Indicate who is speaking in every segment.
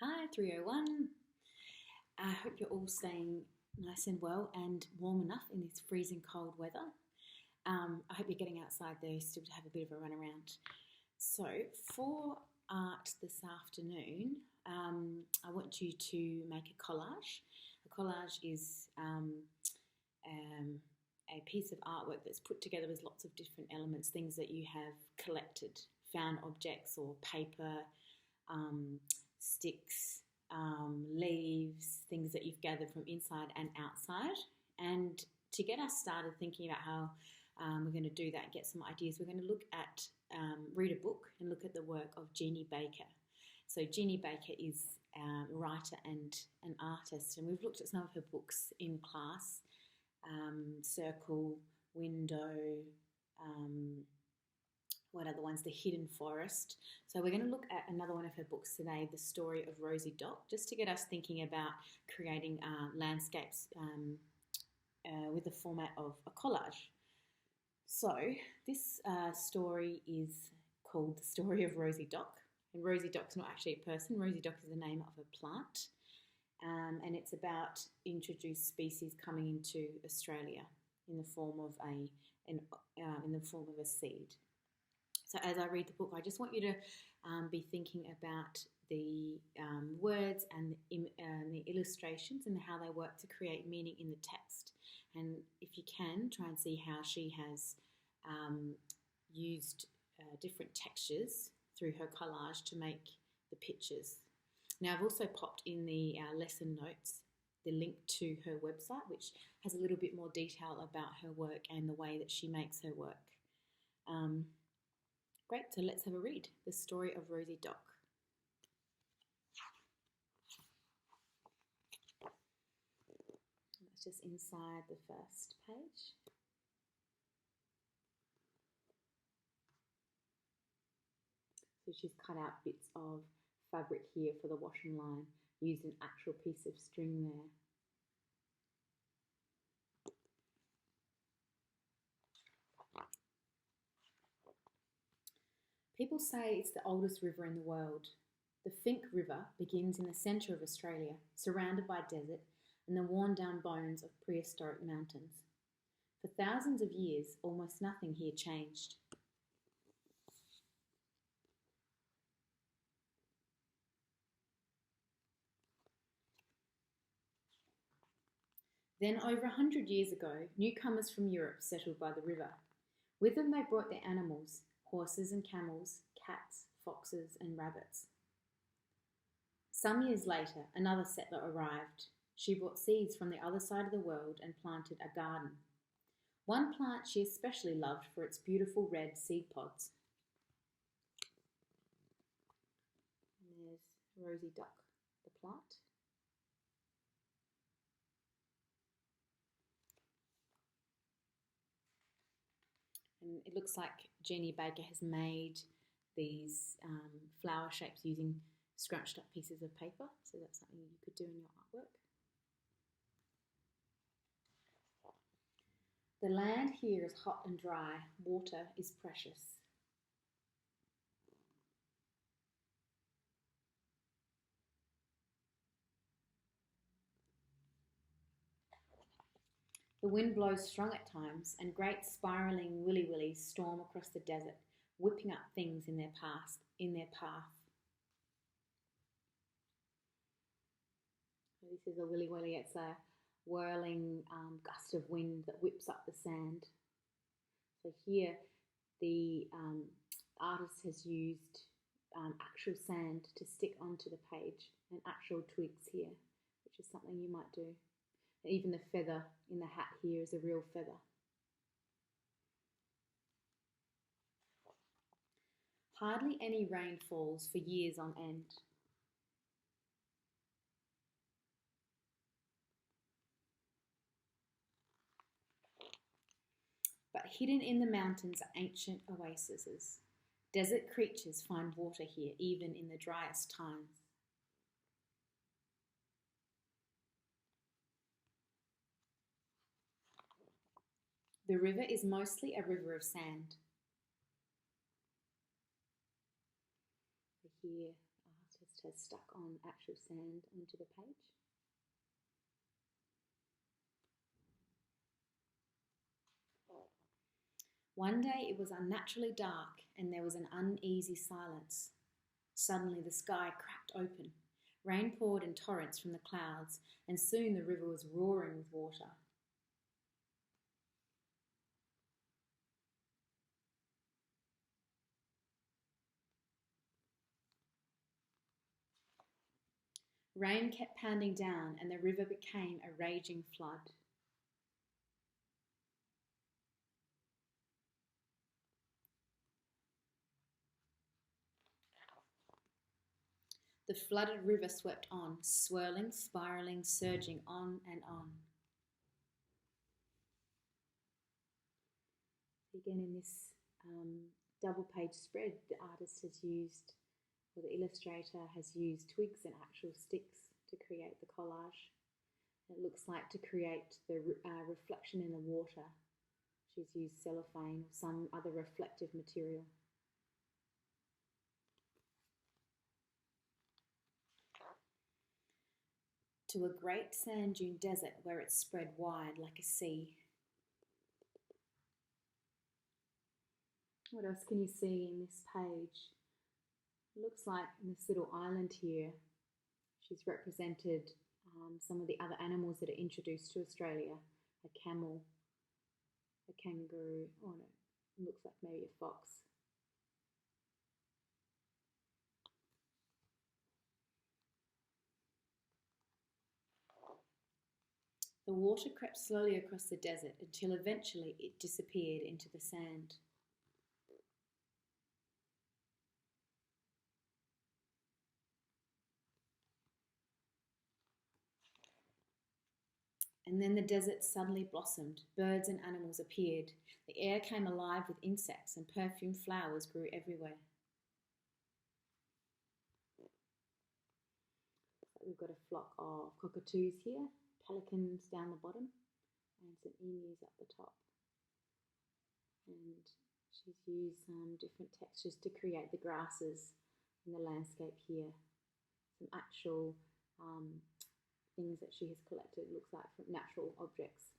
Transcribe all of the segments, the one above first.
Speaker 1: Hi, 301. I hope you're all staying nice and well and warm enough in this freezing cold weather. I hope you're getting outside though, still to have a bit of a run around. So, for art this afternoon, I want you to make a collage. A collage is a piece of artwork that's put together with lots of different elements, things that you have collected, found objects or paper, sticks, leaves, things that you've gathered from inside and outside. And to get us started thinking about how we're going to do that, get some ideas, we're going to look at, read a book and look at the work of Jeannie Baker. So Jeannie Baker is a writer and an artist, and we've looked at some of her books in class, Circle, Window, what are the ones? The Hidden Forest. So we're going to look at another one of her books today, The Story of Rosy Dock, just to get us thinking about creating landscapes with the format of a collage. So this story is called The Story of Rosy Dock. And Rosy Dock's not actually a person. Rosy Dock is the name of a plant. And it's about introduced species coming into Australia in the form of a seed. So as I read the book, I just want you to be thinking about the words and the illustrations and how they work to create meaning in the text. And if you can, try and see how she has used different textures through her collage to make the pictures. Now, I've also popped in the lesson notes the link to her website, which has a little bit more detail about her work and the way that she makes her work. Great, so let's have a read. The Story of Rosy Dock. That's just inside the first page. So she's cut out bits of fabric here for the washing line, used an actual piece of string there. People say it's the oldest river in the world. The Finke River begins in the centre of Australia, surrounded by desert and the worn-down bones of prehistoric mountains. For thousands of years, almost nothing here changed. Then, over 100 years ago, newcomers from Europe settled by the river. With them they brought their animals, horses and camels, cats, foxes and rabbits. Some years later, another settler arrived. She brought seeds from the other side of the world and planted a garden. One plant she especially loved for its beautiful red seed pods. And there's Rosy Dock, the plant. And it looks like Jeannie Baker has made these flower shapes using scrunched up pieces of paper. So that's something you could do in your artwork. The land here is hot and dry. Water is precious. The wind blows strong at times, and great spiralling willy-willies storm across the desert, whipping up things in their path. So this is a willy-willy. It's a whirling gust of wind that whips up the sand. So here the artist has used actual sand to stick onto the page and actual twigs here, which is something you might do. Even the feather in the hat here is a real feather. Hardly any rain falls for years on end. But hidden in the mountains are ancient oases. Desert creatures find water here, even in the driest times. The river is mostly a river of sand. Here, the artist just has stuck on actual sand onto the page. One day it was unnaturally dark and there was an uneasy silence. Suddenly the sky cracked open. Rain poured in torrents from the clouds, and soon the river was roaring with water. Rain kept pounding down, and the river became a raging flood. The flooded river swept on, swirling, spiralling, surging on and on. Again, in this double-page spread, the artist has used, or the illustrator has used twigs and actual sticks to create the collage. It looks like to create the reflection in the water, she's used cellophane or some other reflective material. To a great sand dune desert where it spread wide like a sea. What else can you see in this page? It looks like in this little island here, she's represented some of the other animals that are introduced to Australia. A camel, a kangaroo, oh no, it looks like maybe a fox. The water crept slowly across the desert until eventually it disappeared into the sand. And then the desert suddenly blossomed. Birds and animals appeared. The air came alive with insects, and perfumed flowers grew everywhere. We've got a flock of cockatoos here, pelicans down the bottom, and some emus up the top. And she's used some different textures to create the grasses in the landscape here. Some actual things that she has collected, looks like from natural objects.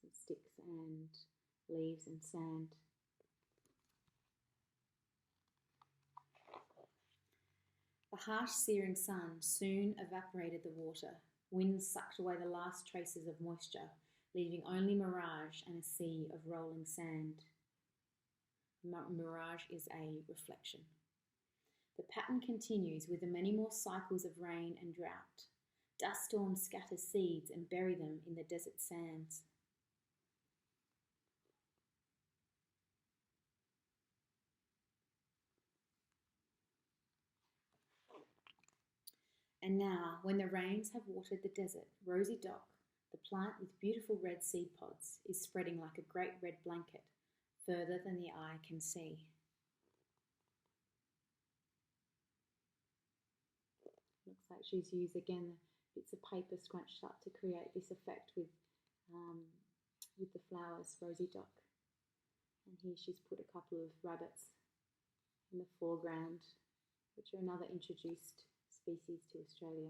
Speaker 1: Some sticks and leaves and sand. The harsh searing sun soon evaporated the water. Winds sucked away the last traces of moisture, leaving only mirage and a sea of rolling sand. Mirage is a reflection. The pattern continues with the many more cycles of rain and drought. Dust storms scatter seeds and bury them in the desert sands. And now, when the rains have watered the desert, Rosy Dock, the plant with beautiful red seed pods, is spreading like a great red blanket, further than the eye can see. Looks like she's used again bits of paper scrunched up to create this effect with the flowers, Rosy Dock. And here she's put a couple of rabbits in the foreground, which are another introduced species to Australia.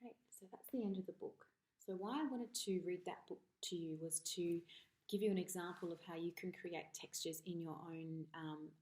Speaker 1: Right, so that's the end of the book. So why I wanted to read that book to you was to give you an example of how you can create textures in your own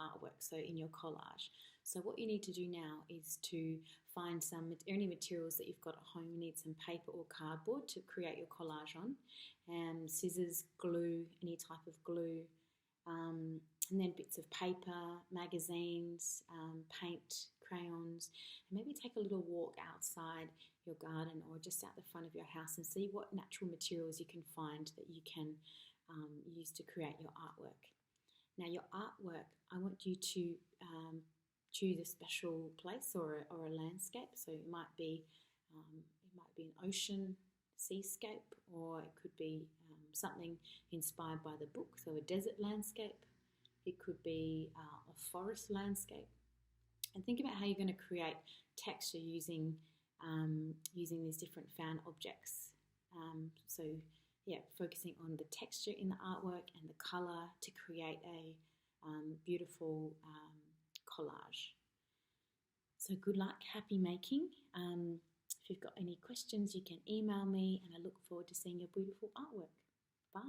Speaker 1: artwork, so in your collage. So what you need to do now is to find any materials that you've got at home. You need some paper or cardboard to create your collage on, and scissors, glue, any type of glue, and then bits of paper, magazines, paint, crayons, and maybe take a little walk outside your garden or just out the front of your house and see what natural materials you can find that you can use to create your artwork. Now your artwork, I want you to choose a special place or a landscape. So it might be an ocean, seascape, or it could be something inspired by the book. So a desert landscape, it could be a forest landscape. And think about how you're going to create texture using these different found objects. So focusing on the texture in the artwork and the colour to create a beautiful collage. So good luck, happy making. If you've got any questions, you can email me, and I look forward to seeing your beautiful artwork. Bye.